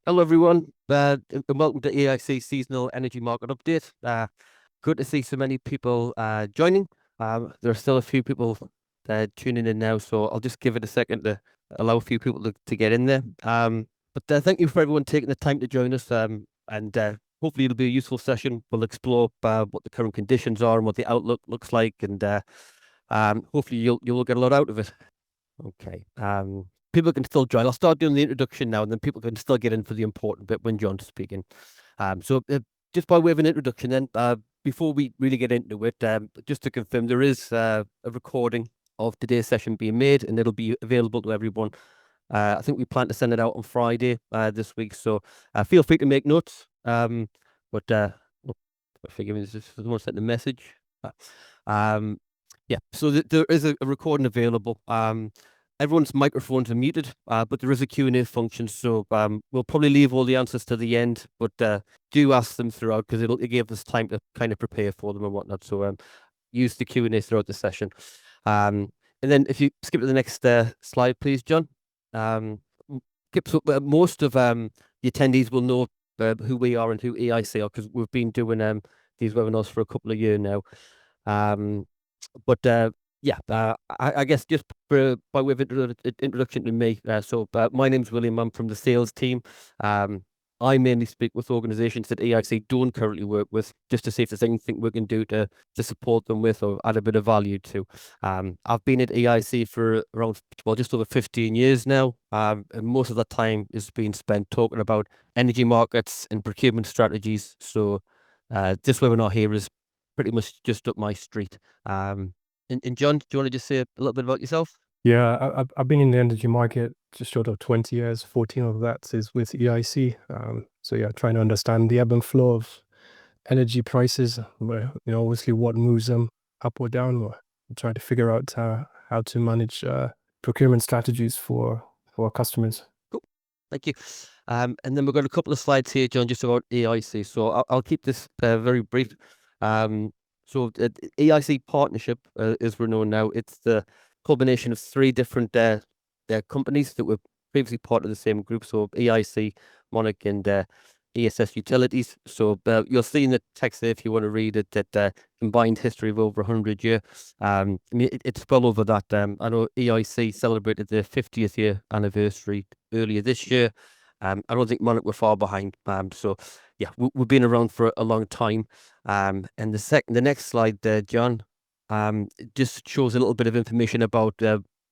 Hello, everyone, and welcome to EIC Seasonal Energy Market Update. Good to see so many people joining. There are still a few people tuning in now, so I'll just give it a second to allow a few people to get in there. But thank you for everyone taking the time to join us, and hopefully it'll be a useful session. We'll explore what the current conditions are and what the outlook looks like, and hopefully you'll get a lot out of it. Okay. People can still join. I'll start doing the introduction now, and then people can still get in for the important bit when John's speaking. So just by way of an introduction, then, before we really get into it, just to confirm, there is a recording of today's session being made, and it'll be available to everyone. I think we plan to send it out on Friday this week, so feel free to make notes. But forgive me, just someone sent a message. Yeah, so there is a recording available. Everyone's microphones are muted, but there is a Q&A function, so we'll probably leave all the answers to the end, but do ask them throughout because it'll give us time to kind of prepare for them and whatnot. So use the Q&A throughout the session. And then if you skip to the next slide, please, John. Most of the attendees will know who we are and who EIC are because we've been doing these webinars for a couple of years now. I guess just by way of introduction to me, my name's William. I'm from the sales team. I mainly speak with organizations that EIC don't currently work with, just to see if there's anything we can do to support them with or add a bit of value to. I've been at EIC for around, just over 15 years now, and most of that time is being spent talking about energy markets and procurement strategies. So this webinar here is pretty much just up my street. And John, do you want to just say a little bit about yourself? Yeah, I've been in the energy market just short of 20 years. 14 of that is with EIC. So yeah, trying to understand the ebb and flow of energy prices, where, obviously what moves them up or down, or trying to figure out how to manage procurement strategies for our customers. Cool. Thank you. And then we've got a couple of slides here, John, just about EIC. So I'll keep this very brief. So the EIC Partnership, as we're known now, it's the combination of three different companies that were previously part of the same group. So EIC, Monarch, and ESS Utilities. So you'll see in the text there, if you want to read it, that combined history of over 100 years. I mean, it's well over that. I know EIC celebrated their 50th year anniversary earlier this year. I don't think Monarch were far behind. So yeah, we've been around for a long time. And the next slide there, John, just shows a little bit of information about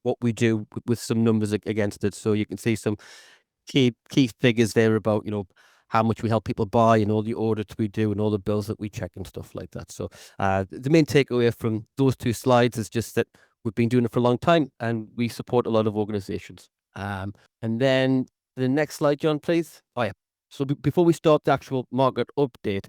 what we do with some numbers against it. So you can see some key figures there about, how much we help people buy and all the audits we do and all the bills that we check and stuff like that. So the main takeaway from those two slides is just that we've been doing it for a long time and we support a lot of organizations. And then the next slide, John, please. Oh yeah. So before we start the actual market update,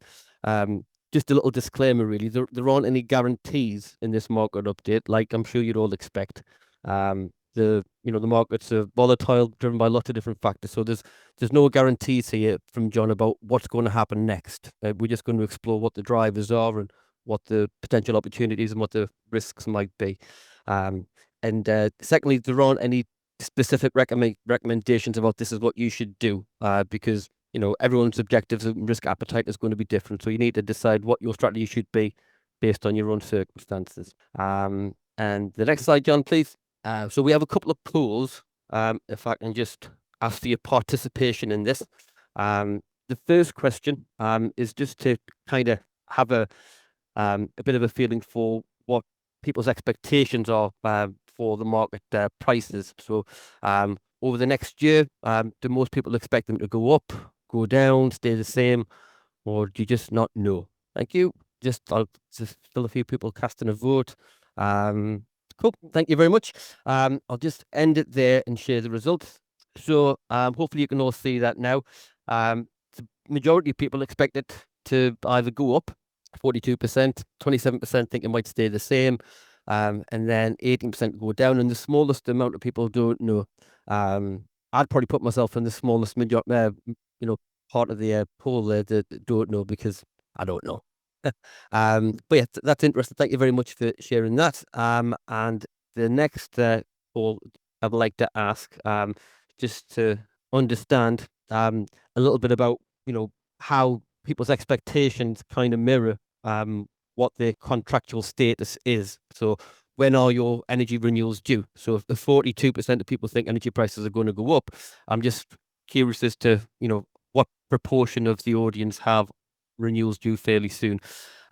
just a little disclaimer, really. There aren't any guarantees in this market update, like I'm sure you'd all expect. The markets are volatile, driven by lots of different factors. So there's no guarantees here from John about what's going to happen next. We're just going to explore what the drivers are and what the potential opportunities and what the risks might be. And secondly, there aren't any specific recommendations about this is what you should do, because everyone's objectives and risk appetite is going to be different. So you need to decide what your strategy should be based on your own circumstances. And the next slide, John, please. So we have a couple of pools. If I can just ask for your participation in this. The first question is just to kind of have a bit of a feeling for what people's expectations are for the market prices. So over the next year, do most people expect them to go up, go down, stay the same, or do you just not know? Thank you. Still a few people casting a vote. Cool. Thank you very much. I'll just end it there and share the results. So hopefully you can all see that now. The majority of people expect it to either go up, 42%, 27% think it might stay the same, and then 18% go down. And the smallest amount of people don't know. I'd probably put myself in the smallest part of the poll there that don't know, because I don't know. But yeah, that's interesting. Thank you very much for sharing that. And the next poll I'd like to ask, just to understand a little bit about, how people's expectations kind of mirror what their contractual status is. So when are your energy renewals due? So if the 42% of people think energy prices are going to go up, I'm just curious as to, what proportion of the audience have renewals due fairly soon.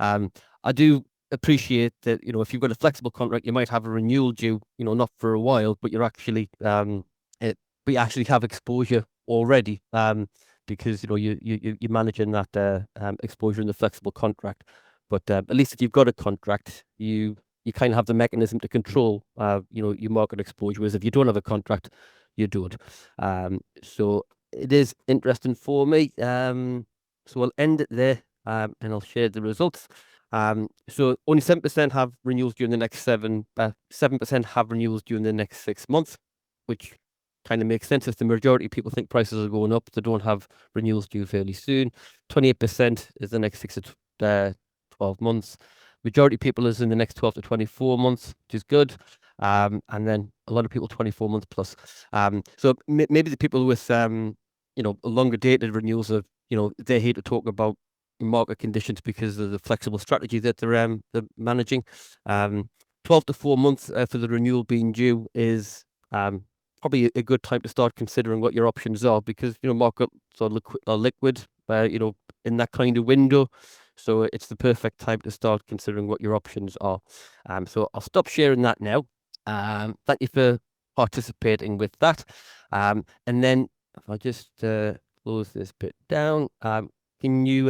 I do appreciate that, if you've got a flexible contract, you might have a renewal due, not for a while, but you're actually, but you actually have exposure already, because, you're managing that exposure in the flexible contract. But at least if you've got a contract, you kind of have the mechanism to control, your market exposure. Whereas if you don't have a contract, you don't. So it is interesting for me. So I'll end it there, and I'll share the results. So only 7% have renewals during the next 7% have renewals during the next 6 months, which kind of makes sense. If the majority of people think prices are going up, they don't have renewals due fairly soon. 28% is the next 6 to 12 months. Majority of people is in the next 12 to 24 months, which is good. And then a lot of people 24 months plus. So maybe the people with longer dated renewals are, they're here to talk about market conditions because of the flexible strategy that they're managing. 12 to 4 months for the renewal being due is probably a good time to start considering what your options are, because markets are liquid, in that kind of window. So it's the perfect time to start considering what your options are. So I'll stop sharing that now. Thank you for participating with that. And then if I just close this bit down, can you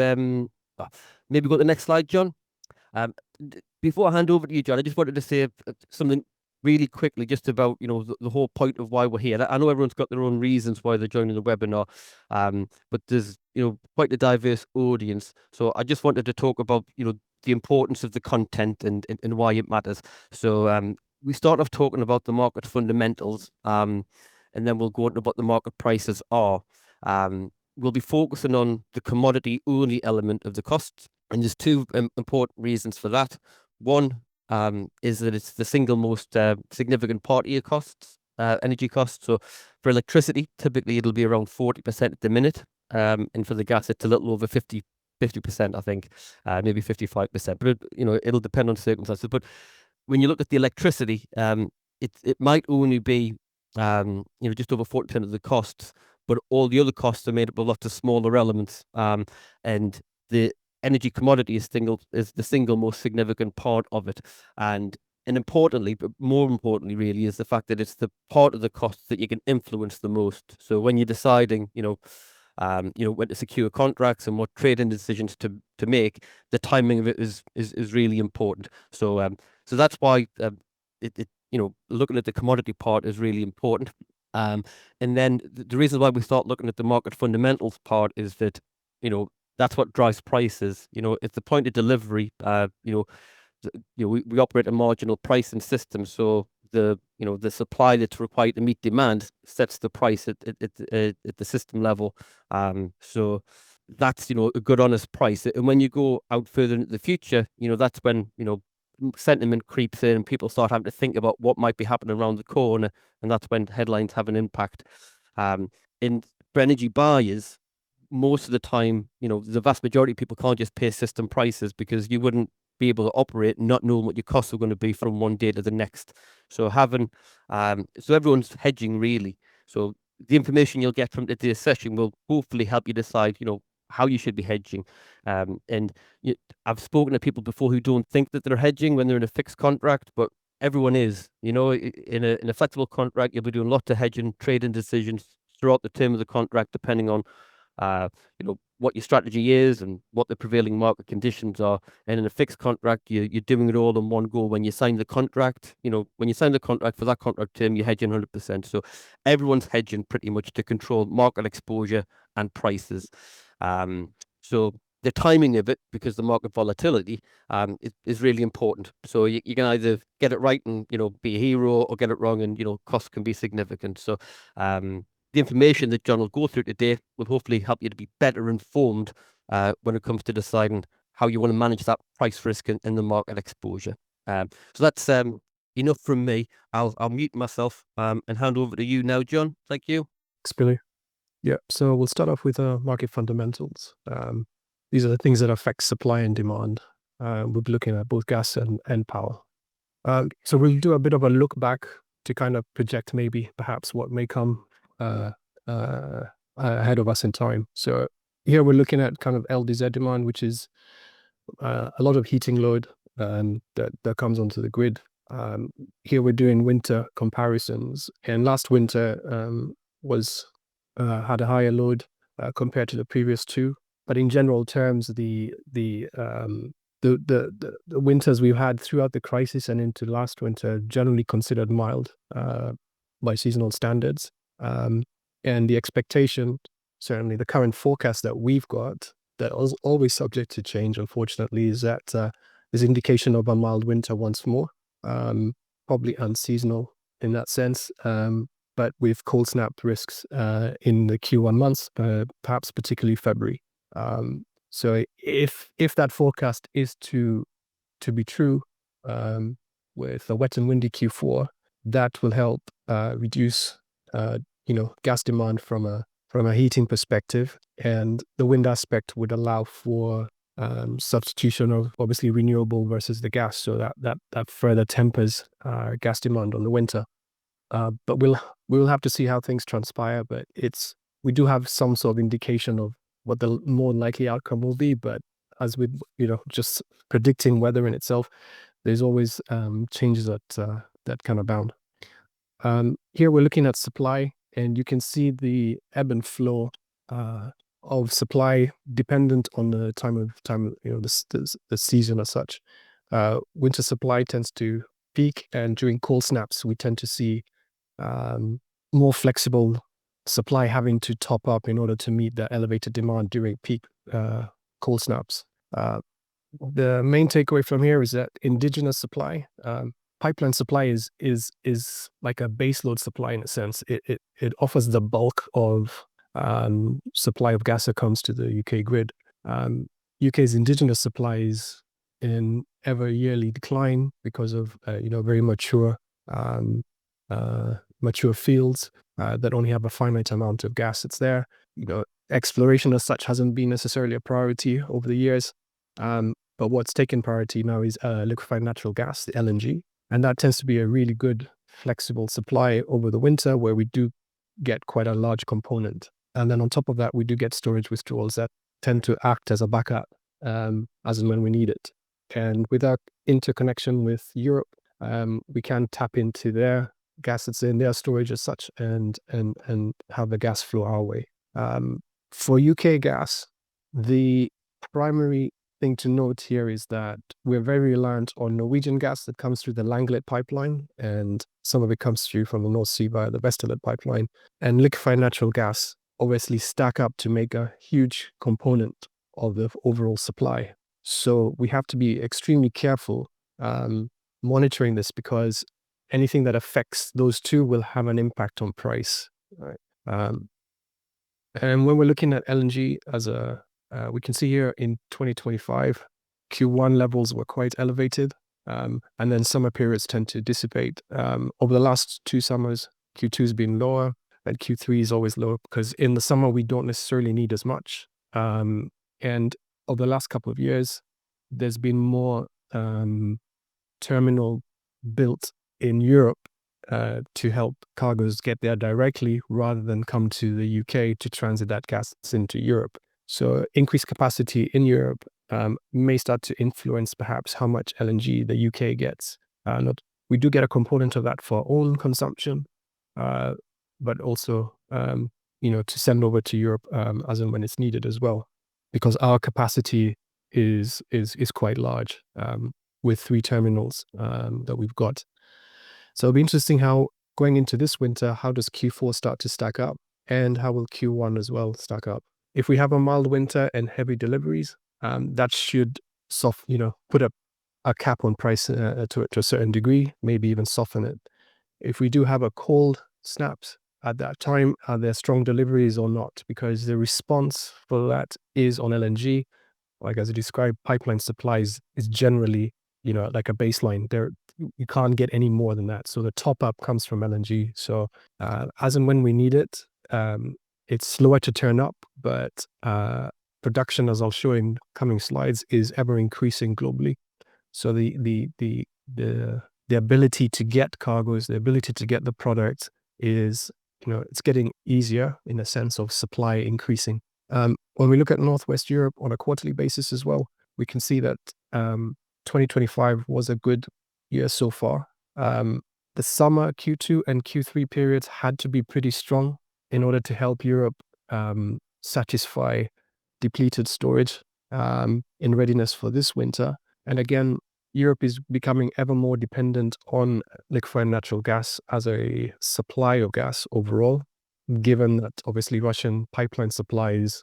maybe go to the next slide, John? Before I hand over to you, John, I just wanted to say something really quickly, just about the whole point of why we're here. I know everyone's got their own reasons why they're joining the webinar, but there's quite a diverse audience. So I just wanted to talk about the importance of the content and why it matters. So we start off talking about the market fundamentals, and then we'll go into what the market prices are. We'll be focusing on the commodity only element of the costs, and there's two important reasons for that. One is that it's the single most significant part of your costs, energy costs. So for electricity, typically it'll be around 40% at the minute, and for the gas, it's a little over 50%, I think, maybe 55%. But it'll depend on circumstances. But when you look at the electricity, it might only be just over 40% of the costs, but all the other costs are made up of lots of smaller elements, and the energy commodity is the single most significant part of it. And importantly, but more importantly really, is the fact that it's the part of the cost that you can influence the most. So when you're deciding when to secure contracts and what trading decisions to make, the timing of it is really important. So that's why looking at the commodity part is really important. And then the reason why we start looking at the market fundamentals part is that that's what drives prices. It's the point of delivery. We operate a marginal pricing system, so the supply that's required to meet demand sets the price at the system level. So that's a good honest price. And when you go out further into the future, that's when sentiment creeps in and people start having to think about what might be happening around the corner, and that's when headlines have an impact. And for energy buyers, most of the time, the vast majority of people can't just pay system prices, because you wouldn't be able to operate not knowing what your costs are going to be from one day to the next. So so everyone's hedging really. So the information you'll get from today's session will hopefully help you decide, how you should be hedging. And I've spoken to people before who don't think that they're hedging when they're in a fixed contract, but everyone is. In a flexible contract, you'll be doing lots of hedging, trading decisions throughout the term of the contract, depending on what your strategy is and what the prevailing market conditions are. And in a fixed contract, you're doing it all in one go. When you sign the contract, when you sign the contract for that contract term, you're hedging 100%. So everyone's hedging pretty much to control market exposure and prices. So the timing of it, because the market volatility is really important. So you can either get it right and be a hero, or get it wrong and costs can be significant. So the information that John will go through today will hopefully help you to be better informed when it comes to deciding how you want to manage that price risk and the market exposure. So that's enough from me. I'll mute myself and hand over to you now, John. Thank you. Thanks, Billy. Yeah, so we'll start off with market fundamentals. These are the things that affect supply and demand. We'll be looking at both gas and power. So we'll do a bit of a look back to kind of project maybe perhaps what may come uh, ahead of us in time. So here we're looking at kind of LDZ demand, which is a lot of heating load that comes onto the grid. Here we're doing winter comparisons, and last winter was had a higher load compared to the previous two. But in general terms, the winters we've had throughout the crisis and into last winter generally considered mild by seasonal standards. And the expectation, certainly the current forecast that we've got, that is always subject to change, unfortunately, is that there's indication of a mild winter once more, probably unseasonal in that sense, but with cold snap risks in the Q1 months, perhaps particularly February. So if that forecast is to be true, with a wet and windy Q4, that will help reduce gas demand from a heating perspective, and the wind aspect would allow for substitution of obviously renewable versus the gas, so that further tempers gas demand on the winter. But we'll have to see how things transpire. But we do have some sort of indication of what the more likely outcome will be. But as with just predicting weather in itself, there's always changes that kind of bound. Here we're looking at supply, and you can see the ebb and flow of supply dependent on the time of the season as such. Winter supply tends to peak, and during cold snaps we tend to see more flexible supply having to top up in order to meet the elevated demand during peak cold snaps. The main takeaway from here is that indigenous supply, pipeline supply is like a baseload supply in a sense. It offers the bulk of supply of gas that comes to the UK grid. UK's indigenous supply is in ever yearly decline because of very mature fields that only have a finite amount of gas that's there. Exploration as such hasn't been necessarily a priority over the years. But what's taken priority now is liquefied natural gas, the LNG, and that tends to be a really good flexible supply over the winter, where we do get quite a large component. And then on top of that, we do get storage withdrawals that tend to act as a backup as and when we need it. And with our interconnection with Europe, we can tap into their gas that's in their storage as such, and have the gas flow our way. For UK gas, the primary thing to note here is that we're very reliant on Norwegian gas that comes through the Langlet pipeline, and some of it comes through from the North Sea via the Vesterlet pipeline. And liquefied natural gas obviously stack up to make a huge component of the overall supply. So we have to be extremely careful monitoring this, because anything that affects those two will have an impact on price. Right? And when we're looking at LNG we can see here in 2025, Q1 levels were quite elevated, and then summer periods tend to dissipate. Over the last two summers, Q2 has been lower, and Q3 is always lower, because in the summer we don't necessarily need as much. And over the last couple of years, there's been more terminal built in Europe to help cargoes get there directly, rather than come to the UK to transit that gas into Europe. So increased capacity in Europe may start to influence perhaps how much LNG the UK gets. We do get a component of that for our own consumption, but also to send over to Europe as and when it's needed as well, because our capacity is quite large with 3 terminals that we've got. So it'll be interesting how, going into this winter, how does Q4 start to stack up, and how will Q1 as well stack up? If we have a mild winter and heavy deliveries, that should put a cap on price to a certain degree, maybe even soften it. If we do have a cold snaps at that time, are there strong deliveries or not? Because the response for that is on LNG. Like as I described, pipeline supplies is generally like a baseline. You can't get any more than that. So the top up comes from LNG. So as and when we need it, it's slower to turn up, but production, as I'll show in coming slides, is ever increasing globally. So the ability to get cargoes, the ability to get the product is, it's getting easier in a sense of supply increasing. When we look at Northwest Europe on a quarterly basis as well, we can see that 2025 was a good year so far. The summer Q2 and Q3 periods had to be pretty strong in order to help Europe satisfy depleted storage in readiness for this winter. And again, Europe is becoming ever more dependent on liquefied natural gas as a supply of gas overall, given that obviously Russian pipeline supply is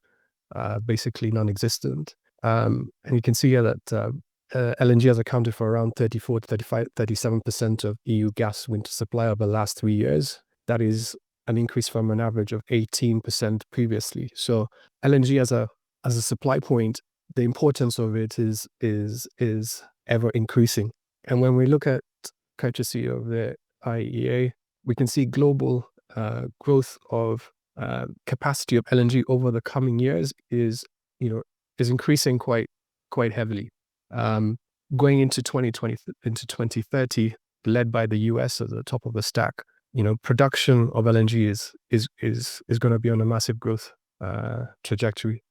basically non-existent. And you can see here that LNG has accounted for around 34 to 35, 37% of EU gas winter supply over the last 3 years. That is an increase from an average of 18% previously. So LNG as a supply point, the importance of it is ever increasing. And when we look at courtesy of the IEA, we can see global growth of capacity of LNG over the coming years is increasing quite heavily. Going into 2020 into 2030, led by the US at the top of the stack, production of LNG is going to be on a massive growth trajectory.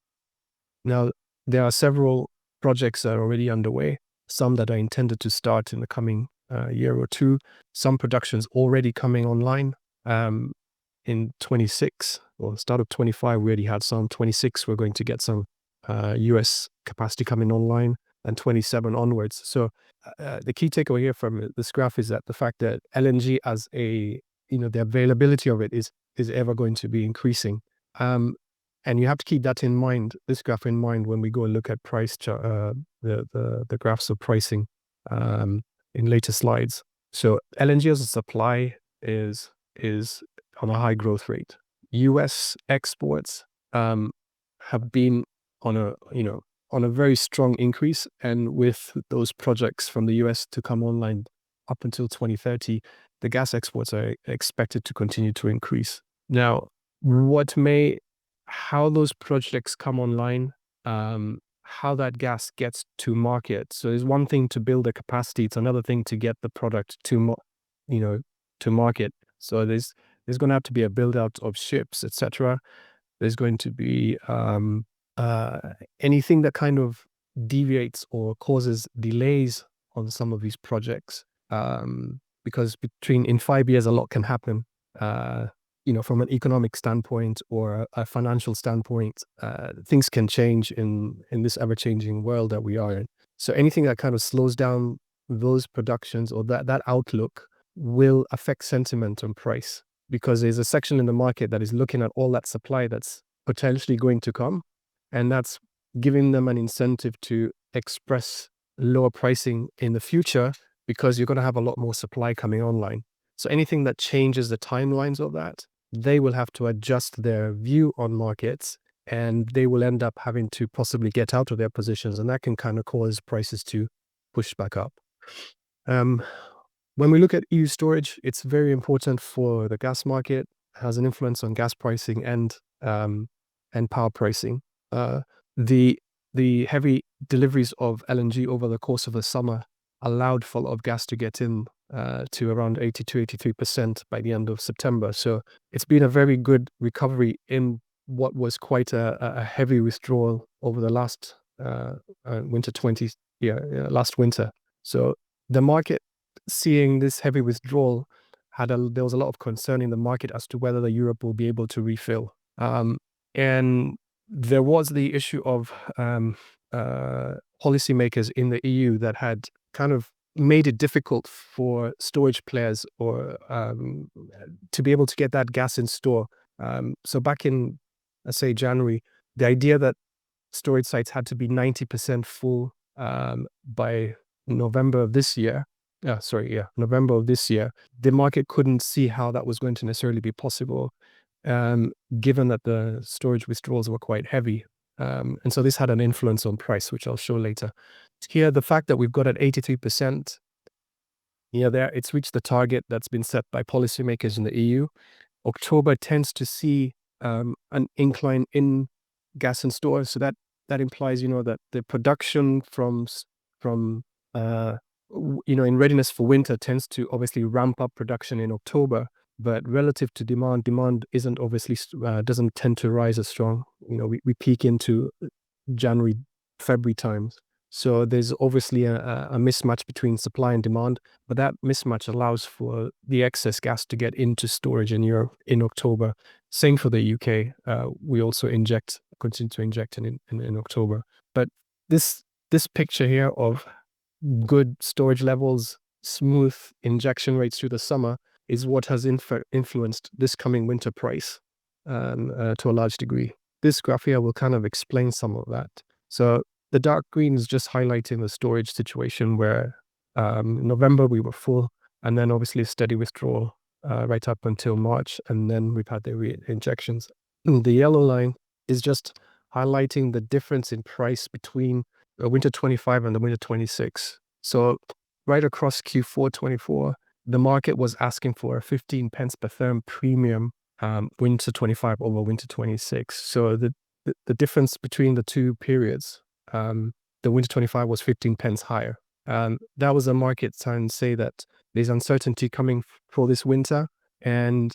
Now, there are several projects that are already underway, some that are intended to start in the coming year or two, some productions already coming online. In 26 or start of 25, we already had some. 26, we're going to get some US capacity coming online, and 27 onwards. So the key takeaway here from this graph is that the fact that LNG as the availability of it is ever going to be increasing. And you have to keep that in mind, this graph in mind, when we go and look at price, the graphs of pricing in later slides. So LNG as a supply is on a high growth rate. US exports have been on a very strong increase, and with those projects from the US to come online up until 2030, the gas exports are expected to continue to increase. Now, how those projects come online, how that gas gets to market. So it's one thing to build a capacity; it's another thing to get the product to market. So there's going to have to be a build out of ships, etc. There's going to be anything that kind of deviates or causes delays on some of these projects, because in 5 years a lot can happen. From an economic standpoint or a financial standpoint, things can change in this ever-changing world that we are in. So anything that kind of slows down those productions or that outlook will affect sentiment and price, because there's a section in the market that is looking at all that supply that's potentially going to come, and that's giving them an incentive to express lower pricing in the future, because you're going to have a lot more supply coming online. So anything that changes the timelines of that, they will have to adjust their view on markets, and they will end up having to possibly get out of their positions, and that can kind of cause prices to push back up. When we look at EU storage, it's very important for the gas market, has an influence on gas pricing and power pricing. The heavy deliveries of LNG over the course of the summer allowed for a lot of gas to get in to around 82-83% by the end of September. So it's been a very good recovery in what was quite a heavy withdrawal over the last last winter. So the market, seeing this heavy withdrawal, there was a lot of concern in the market as to whether Europe will be able to refill. And there was the issue of policymakers in the EU that had kind of made it difficult for storage players or to be able to get that gas in store. So back in, let's say, January, the idea that storage sites had to be 90% full by November of this year, November of this year, the market couldn't see how that was going to necessarily be possible, given that the storage withdrawals were quite heavy. And so this had an influence on price, which I'll show later. Here, the fact that we've got at 83%, it's reached the target that's been set by policymakers in the EU. October tends to see an incline in gas and storage. So that implies, that the production from in readiness for winter tends to obviously ramp up production in October, but relative to demand isn't obviously doesn't tend to rise as strong. We peak into January, February times. So there's obviously a mismatch between supply and demand, but that mismatch allows for the excess gas to get into storage in Europe in October. Same for the UK. We also continue to inject in October. But this picture here of good storage levels, smooth injection rates through the summer is what has influenced this coming winter price to a large degree. This graph here will kind of explain some of that. So the dark green is just highlighting the storage situation where in November we were full, and then obviously a steady withdrawal right up until March, and then we've had the re-injections. The yellow line is just highlighting the difference in price between winter 25 and the winter 26. So right across Q4 24, the market was asking for a 15 pence per therm premium winter 25 over winter 26. So the difference between the two periods, the winter 25 was 15 pence higher. That was a market trying to say that there's uncertainty coming for this winter, and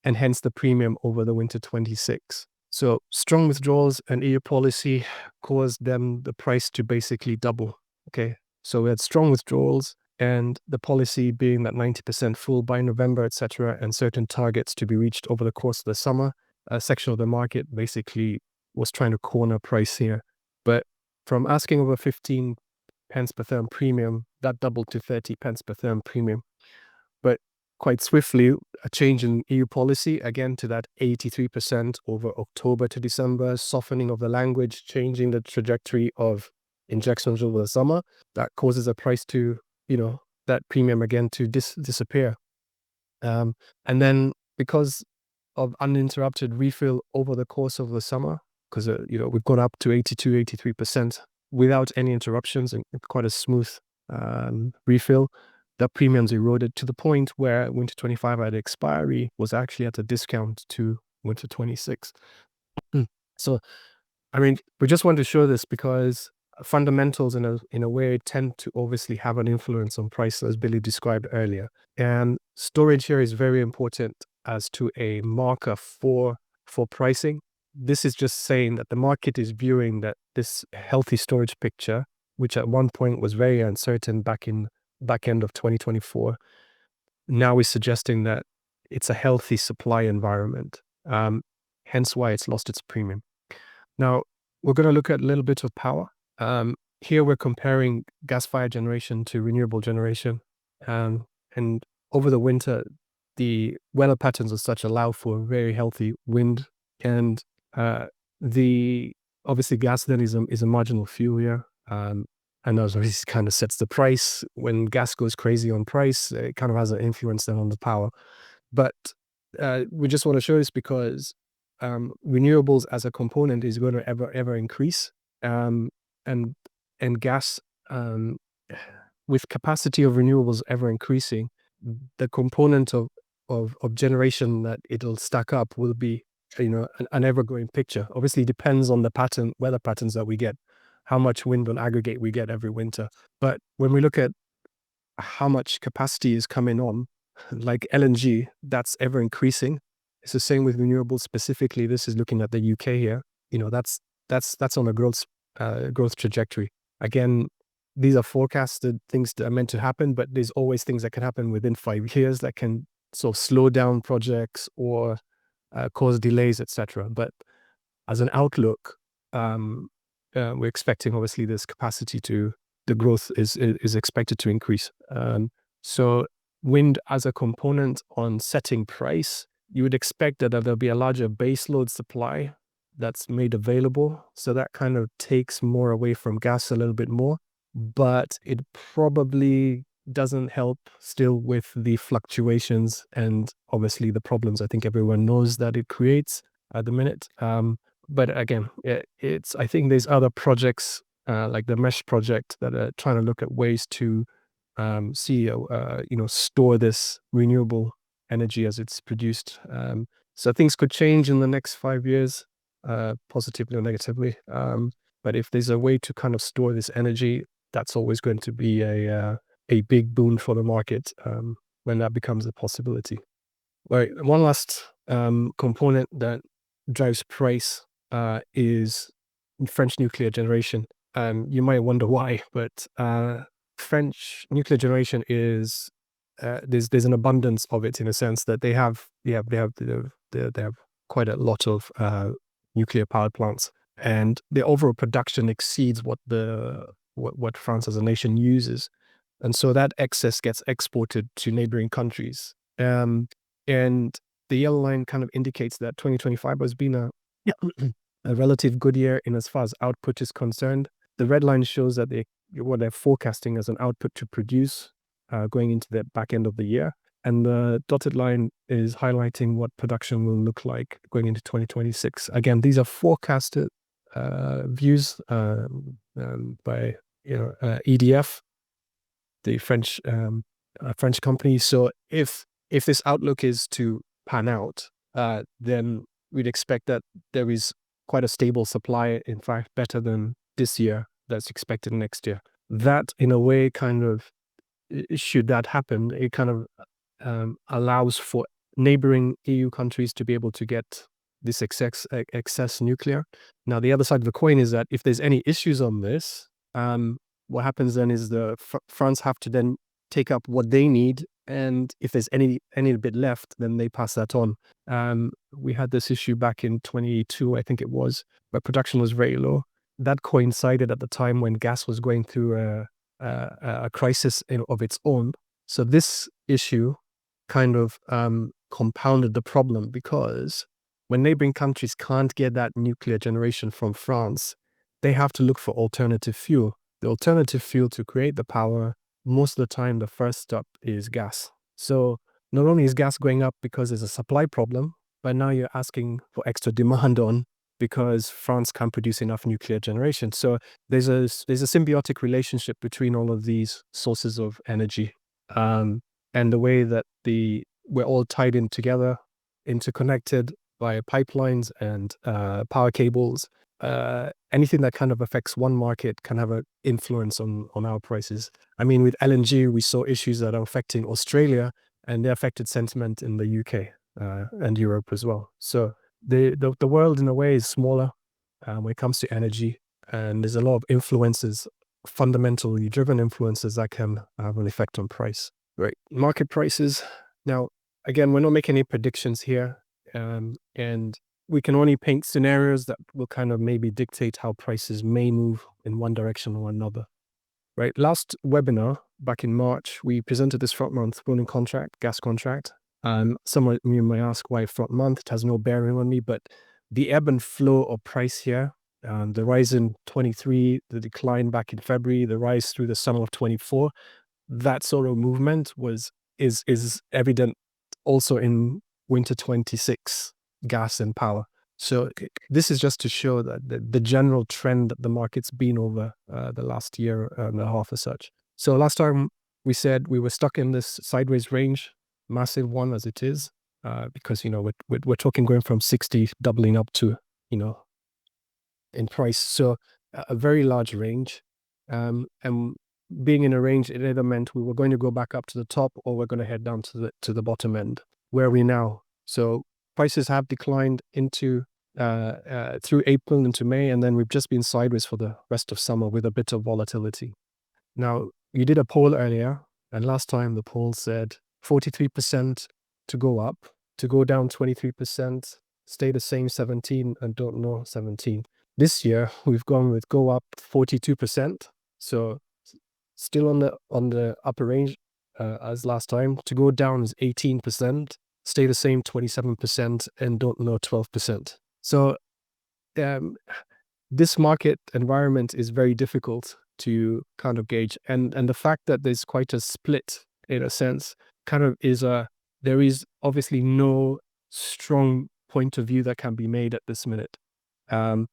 hence the premium over the winter 26. So strong withdrawals and EU policy caused the price to basically double. Okay, so we had strong withdrawals, and the policy being that 90% full by November, etc., and certain targets to be reached over the course of the summer. A section of the market basically was trying to corner price here. But from asking over 15 pence per therm premium, that doubled to 30 pence per therm premium. But quite swiftly, a change in EU policy, again to that 83% over October to December, softening of the language, changing the trajectory of injections over the summer, that causes a price to, that premium again to disappear. And then because of uninterrupted refill over the course of the summer, because, we've gone up to 82, 83% without any interruptions and quite a smooth refill, the premiums eroded to the point where winter 25 at expiry was actually at a discount to winter 26. So, we just want to show this because fundamentals in a way tend to obviously have an influence on price, as Billy described earlier. And storage here is very important as to a marker for pricing. This is just saying that the market is viewing that this healthy storage picture, which at one point was very uncertain back end of 2024, now is suggesting that it's a healthy supply environment, hence why it's lost its premium. Now, we're going to look at a little bit of power. Here we're comparing gas-fired generation to renewable generation. And over the winter, the weather patterns as such allow for very healthy wind. And obviously gas then is a marginal fuel here. And this kind of sets the price. When gas goes crazy on price, it kind of has an influence then on the power. But we just want to show this because renewables as a component is going to ever increase. And gas, with capacity of renewables ever increasing, the component of generation that it'll stack up will be, an ever-growing picture. Obviously, it depends on the weather patterns that we get, how much wind on aggregate we get every winter. But when we look at how much capacity is coming on, like LNG, that's ever increasing. It's the same with renewables. Specifically, this is looking at the UK here. That's on a growth trajectory. Again, these are forecasted things that are meant to happen, but there's always things that can happen within 5 years that can sort of slow down projects or cause delays, etc. But as an outlook, we're expecting obviously this capacity the growth is expected to increase. So wind as a component on setting price, you would expect that there'll be a larger baseload supply that's made available. So that kind of takes more away from gas a little bit more, but it probably doesn't help still with the fluctuations and obviously the problems I think everyone knows that it creates at the minute. But again, I think there's other projects like the Mesh project that are trying to look at ways to store this renewable energy as it's produced So things could change in the next 5 years, positively or negatively. But if there's a way to kind of store this energy, that's always going to be a big boon for the market when that becomes a possibility. Right. One last component that drives price is French nuclear generation. You might wonder why, but French nuclear generation is there's an abundance of it in a sense that they have quite a lot of nuclear power plants, and the overall production exceeds what France as a nation uses, and so that excess gets exported to neighboring countries. And the yellow line kind of indicates that 2025 has been a relative good year in as far as output is concerned. The red line shows that what they're forecasting as an output to produce going into the back end of the year. And the dotted line is highlighting what production will look like going into 2026. Again, these are forecasted views by EDF, the French company. So if this outlook is to pan out, then we'd expect that there is quite a stable supply, in fact, better than this year, that's expected next year. That, in a way, kind of, should that happen, it kind of allows for neighboring EU countries to be able to get this excess nuclear. Now, the other side of the coin is that if there's any issues on this, what happens then is France have to then take up what they need, and if there's any bit left, then they pass that on. We had this issue back in 2022, I think it was, where production was very low. That coincided at the time when gas was going through a crisis of its own. So this issue kind of compounded the problem, because when neighboring countries can't get that nuclear generation from France, they have to look for alternative fuel. The alternative fuel to create the power, most of the time, the first stop is gas. So not only is gas going up because there's a supply problem, but now you're asking for extra demand on because France can't produce enough nuclear generation. So there's a symbiotic relationship between all of these sources of energy, and the way that we're all tied in together, interconnected via pipelines and power cables. Anything that kind of affects one market can have an influence on our prices. I mean, with LNG, we saw issues that are affecting Australia, and they affected sentiment in the UK and Europe as well. So the world, in a way, is smaller when it comes to energy, and there's a lot of influences, fundamentally driven influences, that can have an effect on price. Right, market prices. Now, again, we're not making any predictions here, and we can only paint scenarios that will kind of maybe dictate how prices may move in one direction or another. Right, last webinar back in March, we presented this front month rolling contract, gas contract. Some of you may ask why front month. It has no bearing on me, but the ebb and flow of price here, the rise in 23, the decline back in February, the rise through the summer of 24, that sort of movement is evident also in winter 26 gas and power. So this is just to show that the general trend that the market's been over the last year and a half as such. So last time we said we were stuck in this sideways range, massive one as it is, because we're talking going from 60 doubling up to in price. So a very large range, and being in a range, it either meant we were going to go back up to the top or we're going to head down to the bottom end. Where are we now? So prices have declined into through April into May, and then we've just been sideways for the rest of summer with a bit of volatility. Now, you did a poll earlier, and last time the poll said 43% to go up, to go down 23%, stay the same 17, and don't know 17. This year we've gone with go up 42%, so still on the upper range as last time. To go down is 18%, stay the same 27%, and don't know 12%. So this market environment is very difficult to kind of gauge, and the fact that there's quite a split in a sense kind of there is obviously no strong point of view that can be made at this minute, and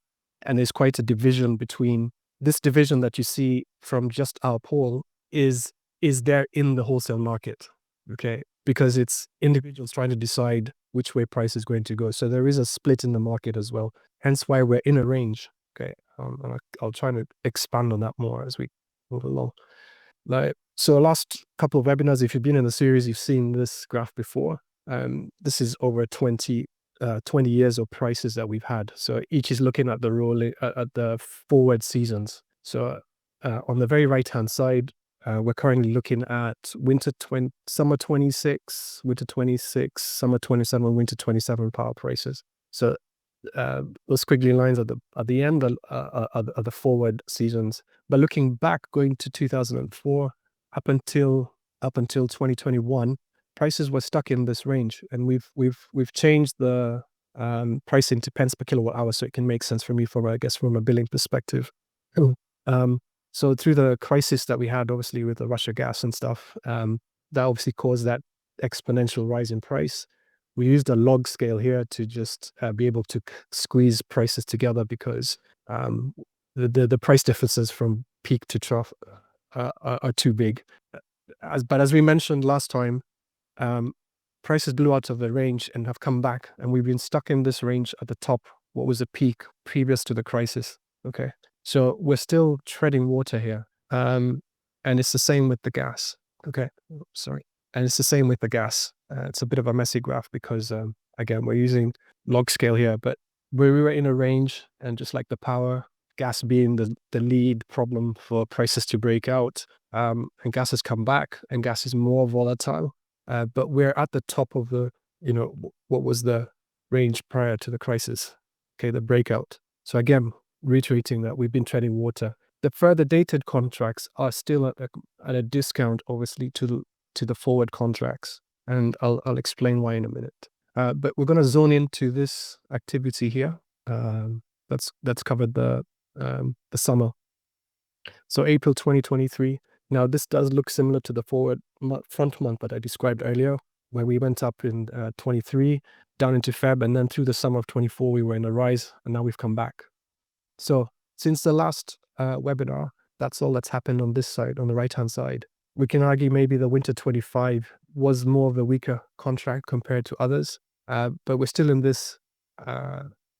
there's quite a division between this division that you see from just our poll is there in the wholesale market. Okay, because it's individuals trying to decide which way price is going to go. So there is a split in the market as well. Hence why we're in a range. Okay, and I'll try to expand on that more as we move along. So last couple of webinars, if you've been in the series, you've seen this graph before. This is over 20 years of prices that we've had. So each is looking at the rolling at the forward seasons. So on the very right hand side, we're currently looking at summer 26, winter 26, summer 27, winter 27 power prices. So those squiggly lines at the end are the forward seasons. But looking back, going to 2004 up until 2021, prices were stuck in this range, and we've changed the pricing to pence per kilowatt hour, so it can make sense for me from a billing perspective. So through the crisis that we had, obviously with the Russia gas and stuff, that obviously caused that exponential rise in price. We used a log scale here to just be able to squeeze prices together, because the price differences from peak to trough are too big. But as we mentioned last time, prices blew out of the range and have come back, and we've been stuck in this range at the top. What was the peak previous to the crisis? Okay, so we're still treading water here, and it's the same with the gas. Okay, sorry, and it's the same with the gas. It's a bit of a messy graph because again, we're using log scale here, but we were in a range, and just like the power, gas being the lead problem for prices to break out, and gas has come back, and gas is more volatile. But we're at the top of the, what was the range prior to the crisis, okay, the breakout. So again, reiterating that we've been treading water. The further dated contracts are still at a discount, obviously, to the forward contracts, and I'll explain why in a minute. But we're going to zone into this activity here. That's covered the summer. So April 2023. Now this does look similar to the front month that I described earlier, where we went up in 23 down into Feb, and then through the summer of 24 we were in a rise, and now we've come back. So since the last webinar, that's all that's happened on this side, on the right hand side. We can argue maybe the winter 25 was more of a weaker contract compared to others, but we're still in this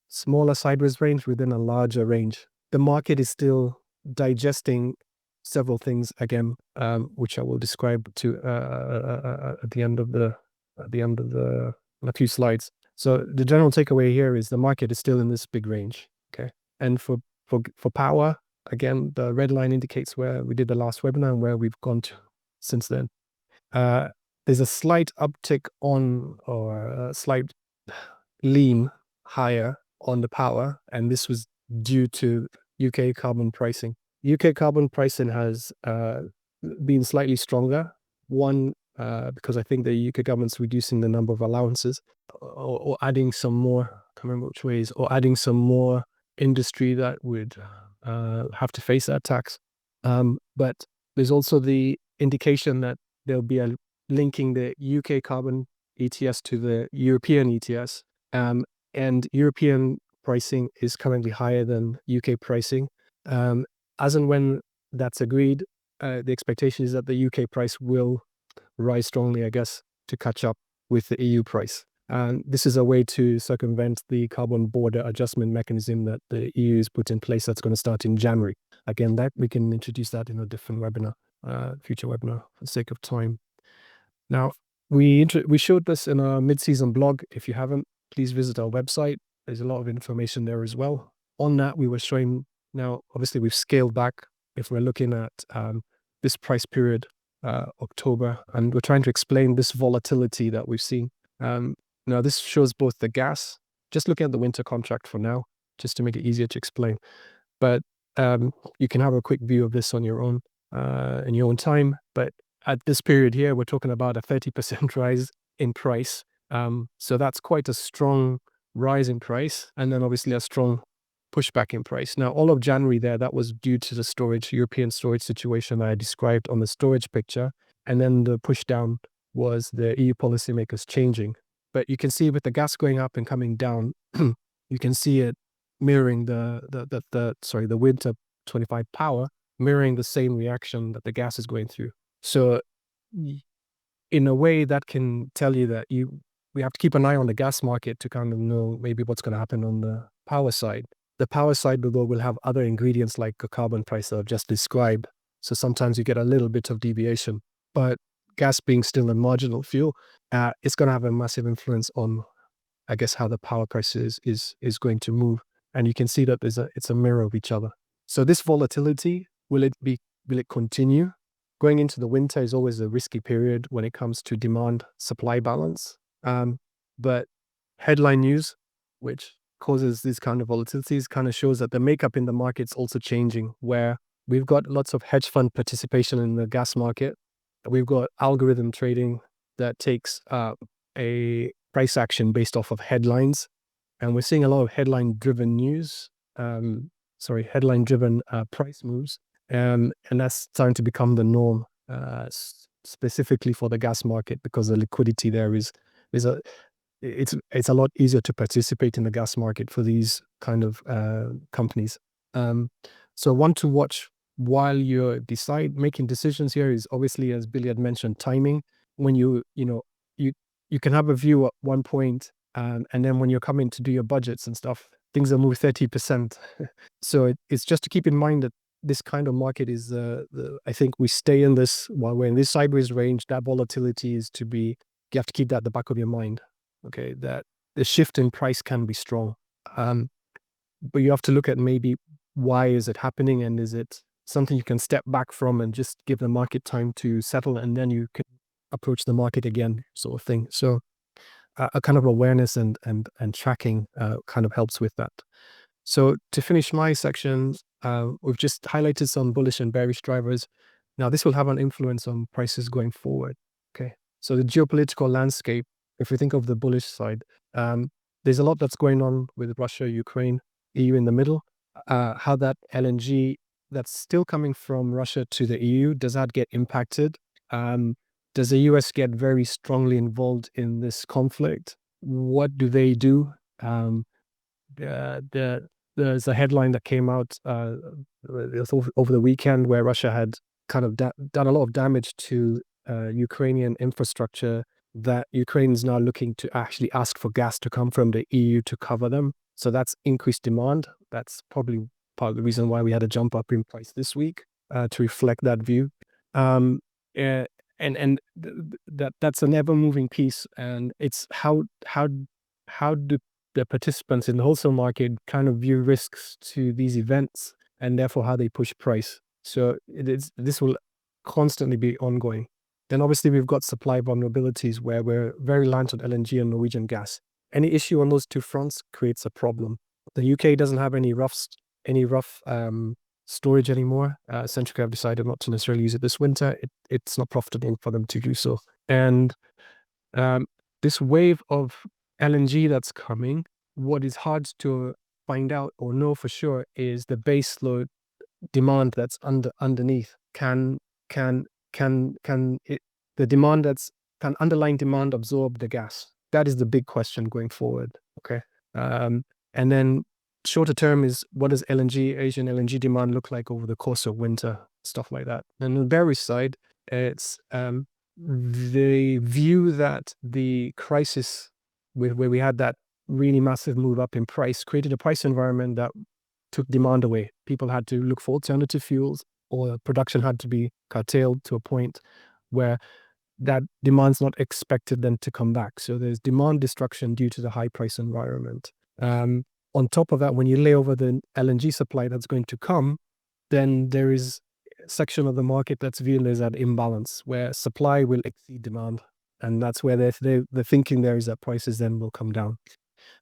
smaller sideways range within a larger range. The market is still digesting several things again, which I will describe to at the end of a few slides. So the general takeaway here is the market is still in this big range. Okay, and for power, again, the red line indicates where we did the last webinar and where we've gone to since then. There's a slight uptick or a slight lean higher on the power, and this was due to UK carbon pricing. UK carbon pricing has been slightly stronger. One, because I think the UK government's reducing the number of allowances, or adding some more, I can't remember which ways, or adding some more industry that would have to face that tax. But there's also the indication that there'll be a linking the UK carbon ETS to the European ETS, and European pricing is currently higher than UK pricing. As and when that's agreed, the expectation is that the UK price will rise strongly, I guess, to catch up with the EU price. And this is a way to circumvent the carbon border adjustment mechanism that the EU has put in place that's going to start in January. Again, that we can introduce that in a different webinar, future webinar, for the sake of time. Now, we showed this in our mid-season blog. If you haven't, please visit our website. There's a lot of information there as well. On that, we were showing, now, obviously, we've scaled back if we're looking at this price period, October, and we're trying to explain this volatility that we've seen. Now, this shows both the gas, just looking at the winter contract for now, just to make it easier to explain. But you can have a quick view of this on your own, in your own time. But at this period here, we're talking about a 30% rise in price. So that's quite a strong rise in price, and then obviously a strong pushback in price. Now, all of January there, that was due to the European storage situation that I described on the storage picture. And then the push down was the EU policymakers changing. But you can see with the gas going up and coming down, you can see it mirroring the winter 25 power, mirroring the same reaction that the gas is going through. So in a way that can tell you that we have to keep an eye on the gas market to kind of know maybe what's going to happen on the power side. The power side, though, will have other ingredients like the carbon price that I've just described. So sometimes you get a little bit of deviation. But gas being still a marginal fuel, it's going to have a massive influence on, I guess, how the power price is going to move. And you can see that it's a mirror of each other. So this volatility, will it continue? Going into the winter is always a risky period when it comes to demand-supply balance. But headline news, which causes these kind of volatilities, kind of shows that the makeup in the market's also changing, where we've got lots of hedge fund participation in the gas market. We've got algorithm trading that takes a price action based off of headlines. And we're seeing a lot of headline-driven news, headline-driven price moves. And that's starting to become the norm, specifically for the gas market, because the liquidity there it's a lot easier to participate in the gas market for these kind of companies. So one to watch while you're making decisions here is obviously, as Billy had mentioned, timing. When you can have a view at one point, and then when you're coming to do your budgets and stuff, things will move 30%. So it's just to keep in mind that this kind of market is I think we stay in this while we're in this sideways range. That volatility is you have to keep that at the back of your mind. Okay, that the shift in price can be strong, but you have to look at maybe why is it happening, and is it something you can step back from and just give the market time to settle, and then you can approach the market again, sort of thing. So a kind of awareness and tracking kind of helps with that. So to finish my section, we've just highlighted some bullish and bearish drivers. Now this will have an influence on prices going forward. Okay, so the geopolitical landscape, if we think of the bullish side, there's a lot that's going on with Russia, Ukraine, EU in the middle. How that LNG that's still coming from Russia to the EU, does that get impacted? Does the US get very strongly involved in this conflict? What do they do? There's a headline that came out over the weekend where Russia had kind of done a lot of damage to Ukrainian infrastructure, that Ukraine is now looking to actually ask for gas to come from the EU to cover them. So that's increased demand. That's probably part of the reason why we had a jump up in price this week, to reflect that view. That's an ever-moving piece, and it's how do the participants in the wholesale market kind of view risks to these events, and therefore how they push price. So this will constantly be ongoing. Then obviously we've got supply vulnerabilities where we're very reliant on LNG and Norwegian gas. Any issue on those two fronts creates a problem. The UK doesn't have any rough storage anymore. Centrica have decided not to necessarily use it this winter. It's not profitable for them to do so. And this wave of LNG that's coming, what is hard to find out or know for sure is the base load demand that's underneath. Can underlying demand absorb the gas? That is the big question going forward. Okay. And then shorter term is, what does Asian LNG demand look like over the course of winter? Stuff like that. And on the bearish side, it's the view that the crisis where we had that really massive move up in price created a price environment that took demand away. People had to look for alternative fuels, or production had to be curtailed to a point where that demand's not expected then to come back. So there's demand destruction due to the high price environment. On top of that, when you lay over the LNG supply that's going to come, then there is a section of the market that's viewed as an imbalance where supply will exceed demand. And that's where the thinking there is that prices then will come down.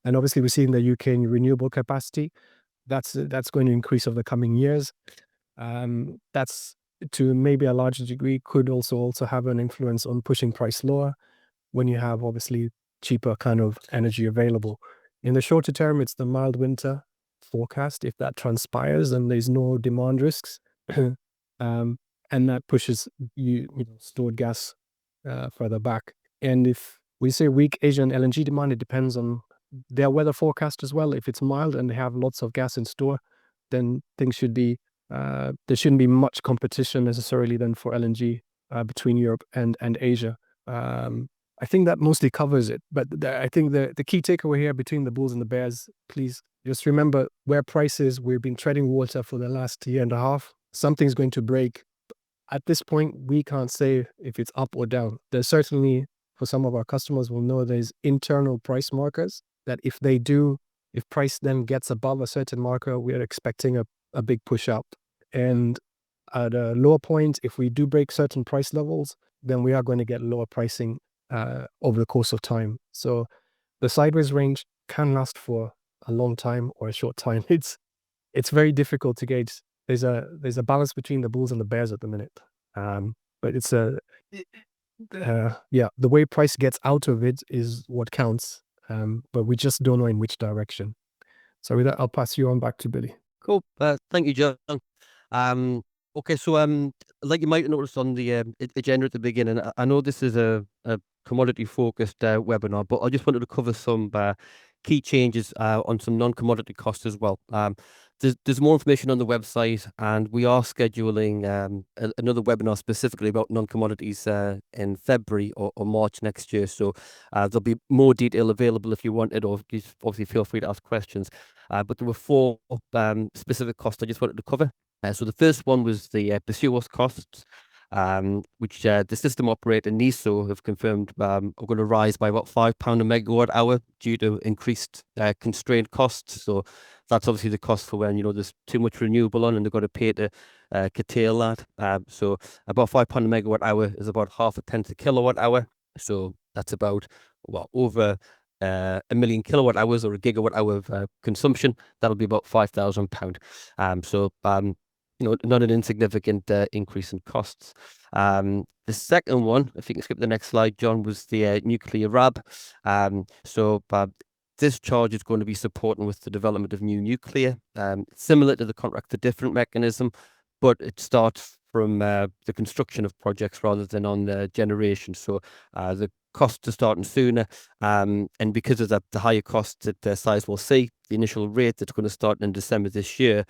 And obviously we're seeing the UK renewable capacity. That's going to increase over the coming years. That's, to maybe a larger degree, could also have an influence on pushing price lower when you have obviously cheaper kind of energy available. In the shorter term, it's the mild winter forecast. If that transpires, then there's no demand risks, and that pushes stored gas further back. And if we say weak Asian LNG demand, it depends on their weather forecast as well. If it's mild and they have lots of gas in store, then things should be there shouldn't be much competition necessarily then for LNG between Europe and Asia. I think that mostly covers it. But I think the key takeaway here between the bulls and the bears, please just remember where prices, we've been treading water for the last year and a half. Something's going to break. At this point, we can't say if it's up or down. There's certainly, for some of our customers, will know there's internal price markers that if price then gets above a certain marker, we're expecting a big push up. And at a lower point, if we do break certain price levels, then we are going to get lower pricing over the course of time. So the sideways range can last for a long time or a short time. It's very difficult to gauge. There's a balance between the bulls and the bears at the minute. But it's the way price gets out of it is what counts. But we just don't know in which direction. So with that, I'll pass you on back to Billy. Cool. Thank you, John. Okay, so like you might have noticed on the agenda at the beginning, I know this is a commodity-focused webinar, but I just wanted to cover some key changes on some non-commodity costs as well. There's more information on the website, and we are scheduling another webinar specifically about non-commodities in February or March next year. So there'll be more detail available if you want it, or just obviously feel free to ask questions. But there were 4 specific costs I just wanted to cover. So the first one was the pursuers costs, which the system operator NESO have confirmed are going to rise by about £5 a megawatt hour due to increased constrained costs. So that's obviously the cost for when there's too much renewable on and they've got to pay to curtail that. So about £5 a megawatt hour is about half a pence a kilowatt hour. So that's about over 1 million kilowatt hours or a gigawatt hour of consumption. That'll be about £5,000. So not an insignificant increase in costs. The second one, if you can skip the next slide, John, was the nuclear RAB. So this charge is going to be supporting with the development of new nuclear, similar to the contract for different mechanism, but it starts from the construction of projects rather than on the generation. So the costs are starting sooner, and because of the higher costs that Sizewell C, the initial rate that's going to start in December this year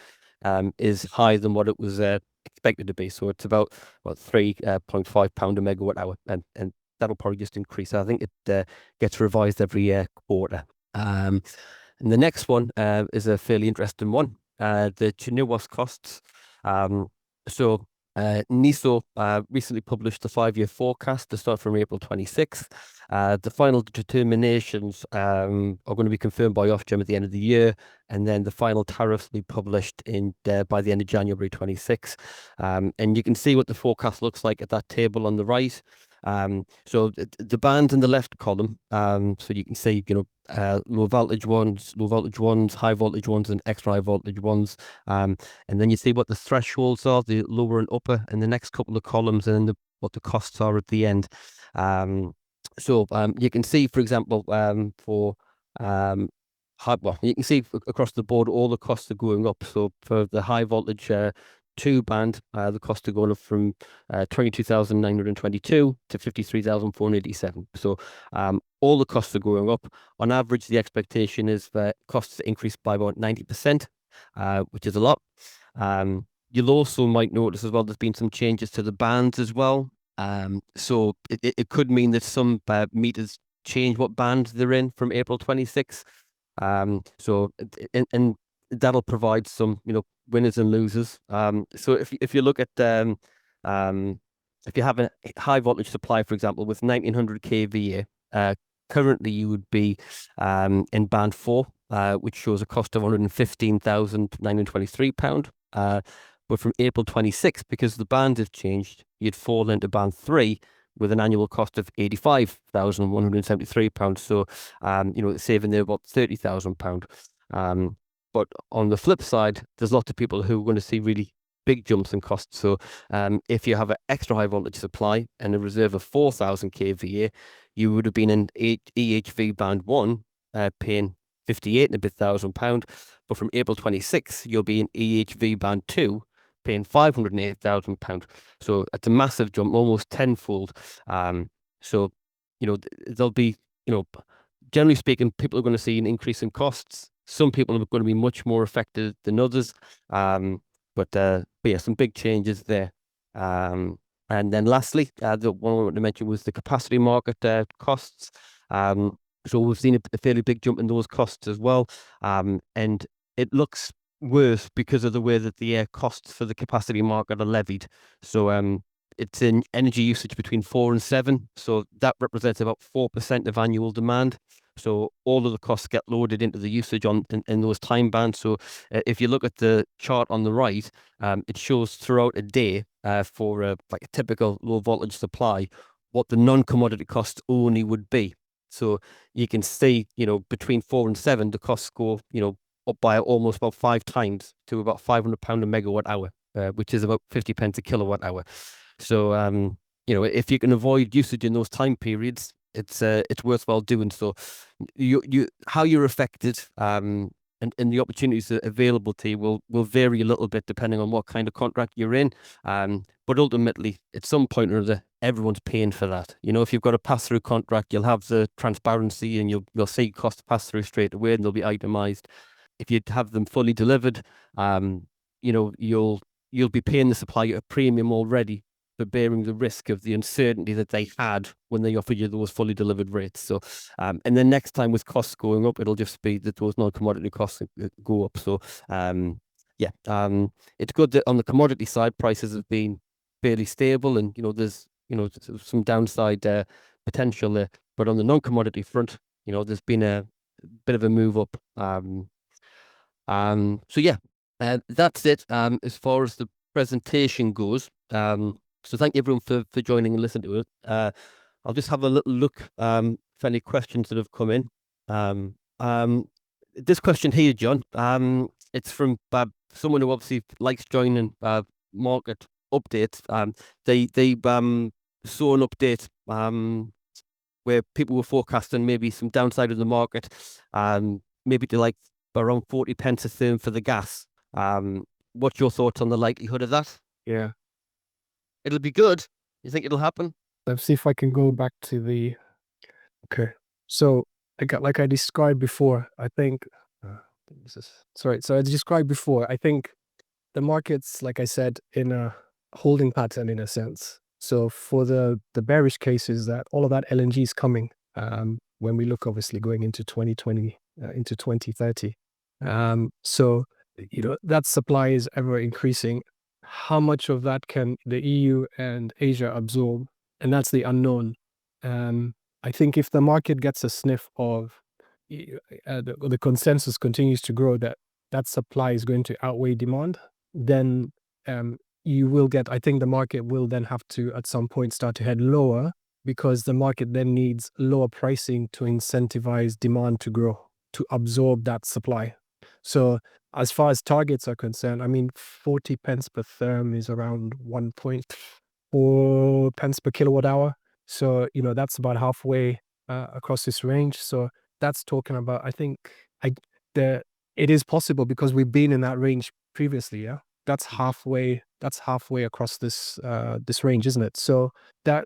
is higher than what it was expected to be. So it's about £3.5 a megawatt hour, and that'll probably just increase. I think it gets revised every quarter. And the next one is a fairly interesting one, the 𝐒𝐞𝐚𝐤𝐞𝐫𝐬 costs. So NESO recently published the 5-year forecast to start from April 26th. The final determinations are going to be confirmed by Ofgem at the end of the year, and then the final tariffs will be published by the end of January 26. And you can see what the forecast looks like at that table on the right. So the bands in the left column, so you can see low voltage ones, high voltage ones, and extra high voltage ones. And then you see what the thresholds are, the lower and upper, and the next couple of columns, and then what the costs are at the end. So you can see, for example, you can see across the board all the costs are going up. So for the high voltage 2 band, the costs are going up from 22,922 to 53,487. So all the costs are going up. On average, the expectation is that costs increase by about 90%, which is a lot. You'll also might notice as well there's been some changes to the bands as well. So it could mean that some meters change what band they're in from April 26. So and that'll provide some winners and losers. So if you look at if you have a high voltage supply, for example, with 1900 kVA, currently you would be in band 4, which shows a cost of £115,923. But from April 26, because the band has changed, you'd fall into band 3 with an annual cost of £85,173. So, saving there about £30,000. But on the flip side, there's lots of people who are going to see really big jumps in costs. So, if you have an extra high voltage supply and a reserve of 4,000 kVA, you would have been in EHV band 1, paying £58,000. But from April 26, you'll be in EHV band 2, paying £508,000. So it's a massive jump, almost tenfold. So there'll be, generally speaking, people are going to see an increase in costs. Some people are going to be much more affected than others. But yeah, some big changes there. And then lastly, the one I wanted to mention was the capacity market costs. So we've seen a fairly big jump in those costs as well. And it looks worse because of the way that the costs for the capacity market are levied. So it's in energy usage between 4 and 7. So that represents about 4% of annual demand. So all of the costs get loaded into the usage in those time bands. So if you look at the chart on the right, it shows throughout a day for like a typical low voltage supply what the non-commodity costs only would be. So you can see, between 4 and 7, the costs go, up by almost about 5 times to about £500 a megawatt hour, which is about 50 pence a kilowatt hour. So, if you can avoid usage in those time periods, it's worthwhile doing so. How you're affected, and the opportunities available to you will vary a little bit depending on what kind of contract you're in. But ultimately, at some point or other, everyone's paying for that. If you've got a pass-through contract, you'll have the transparency and you'll see cost pass through straight away, and they'll be itemized. If you have them fully delivered, you'll be paying the supplier a premium already for bearing the risk of the uncertainty that they had when they offered you those fully delivered rates. So, and then next time with costs going up, it'll just be that those non-commodity costs go up. So, it's good that on the commodity side, prices have been fairly stable, and there's some downside potential there. But on the non-commodity front, there's been a bit of a move up. So yeah, that's it. As far as the presentation goes. So thank you everyone for joining and listening to it. I'll just have a little look for any questions that have come in. This question here, John, it's from someone who obviously likes joining market updates. They saw an update where people were forecasting maybe some downside of the market, maybe to like around 40 pence a therm for the gas. What's your thoughts on the likelihood of that? Yeah. It'll be good. You think it'll happen? Let's see if I can go back to the. Okay. So like I described before, I think. Sorry. So as described before, I think the market's, like I said, in a holding pattern in a sense. So for the bearish cases, that all of that LNG is coming. When we look obviously going into 2020, into 2030. So that supply is ever increasing. How much of that can the EU and Asia absorb? And that's the unknown. I think if the market gets a sniff of the consensus continues to grow that supply is going to outweigh demand, then you will get, I think the market will then have to at some point start to head lower, because the market then needs lower pricing to incentivize demand to grow, to absorb that supply. So as far as targets are concerned, I mean, 40 pence per therm is around 1.4 pence per kilowatt hour. So, that's about halfway across this range. So that's talking about, I think it is possible because we've been in that range previously. Yeah. That's halfway across this range, isn't it? So that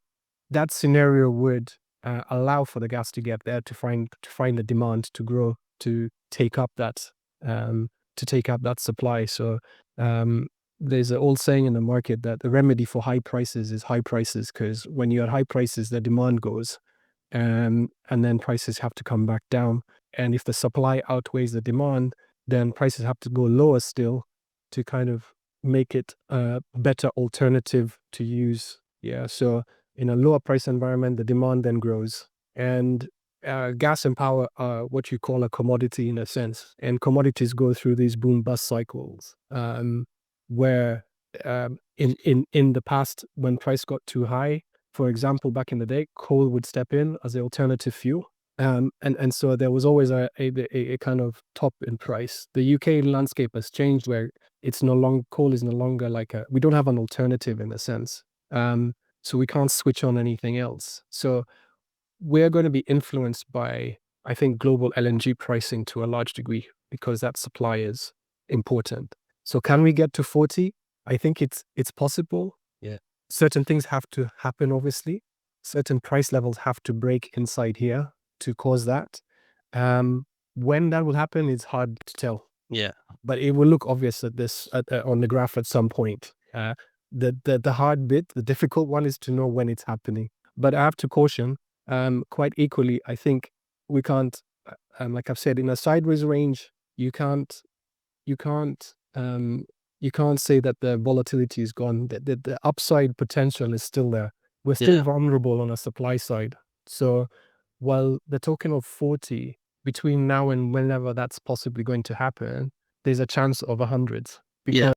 scenario would allow for the gas to get there, to find the demand to grow, to take up that supply. So there's an old saying in the market that the remedy for high prices is high prices, because when you're at high prices, the demand goes, and then prices have to come back down. And if the supply outweighs the demand, then prices have to go lower still to kind of make it a better alternative to use. Yeah. So in a lower price environment, the demand then grows. And gas and power are what you call a commodity in a sense. And commodities go through these boom bust cycles, where in the past, when price got too high, for example, back in the day, coal would step in as the alternative fuel. And so there was always a kind of top in price. The UK landscape has changed, where coal is no longer we don't have an alternative in a sense. So we can't switch on anything else. So we're going to be influenced by, I think, global LNG pricing to a large degree, because that supply is important. So can we get to 40? I think it's possible. Yeah. Certain things have to happen, obviously. Certain price levels have to break inside here to cause that. When that will happen is hard to tell. Yeah. But it will look obvious on the graph at some point. the hard bit, the difficult one, is to know when it's happening. But I have to caution, quite equally, I think we can't, like I've said, in a sideways range, you can't you can't say that the volatility is gone. The upside potential is still there. We're still Yeah. vulnerable on a supply side. So while they're talking of 40 between now and whenever that's possibly going to happen, there's a chance of 100 because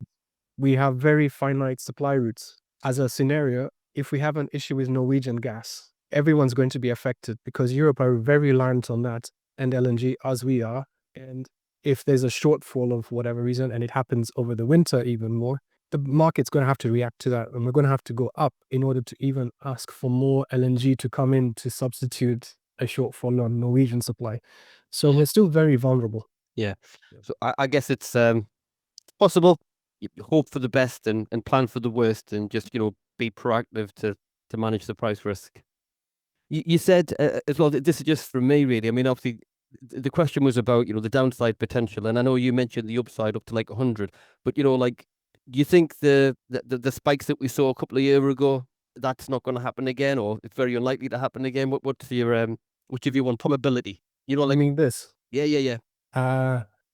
we have very finite supply routes. As a scenario, if we have an issue with Norwegian gas, everyone's going to be affected because Europe are very reliant on that and LNG as we are. And if there's a shortfall of whatever reason and it happens over the winter even more, the market's going to have to react to that. And we're going to have to go up in order to even ask for more LNG to come in to substitute a shortfall on Norwegian supply. So we're still very vulnerable. Yeah. So I guess it's possible. You hope for the best and plan for the worst, and just be proactive to manage the price risk. You said as well that this is just from me, really. I mean, obviously, the question was about the downside potential, and I know you mentioned the upside up to like 100. But like, do you think the spikes that we saw a couple of years ago, that's not going to happen again, or it's very unlikely to happen again? What's your view on probability? I Like, mean, this. yeah.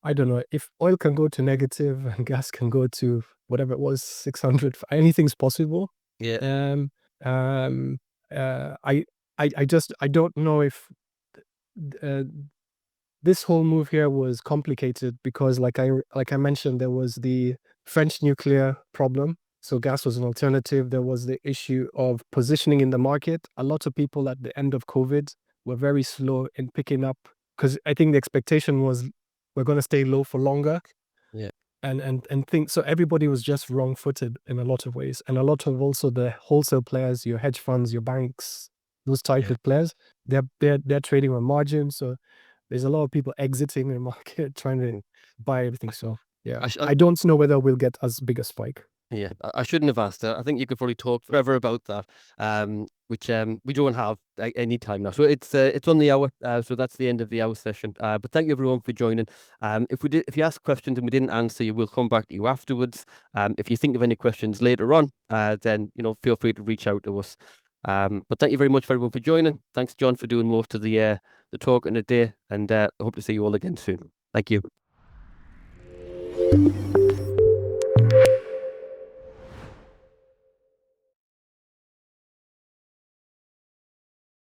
I don't know if oil can go to negative and gas can go to whatever it was, 600. Anything's possible. Yeah. I don't know if this whole move here was complicated because, like I mentioned, there was the French nuclear problem. So gas was an alternative. There was the issue of positioning in the market. A lot of people at the end of COVID were very slow in picking up because I think the expectation was we're going to stay low for longer. Yeah. And think so. Everybody was just wrong-footed in a lot of ways, and a lot of also the wholesale players, your hedge funds, your banks, those type of players, they're trading on margin. So there's a lot of people exiting the market trying to buy everything. So yeah, I don't know whether we'll get as big a spike. Yeah, I shouldn't have asked that. I think you could probably talk forever about that, which we don't have any time now. So it's on the hour, so that's the end of the hour session. But thank you everyone for joining. If you ask questions and we didn't answer you, we'll come back to you afterwards. If you think of any questions later on, then feel free to reach out to us. But thank you very much for everyone for joining. Thanks, John, for doing most of the talking today, and I hope to see you all again soon. Thank you.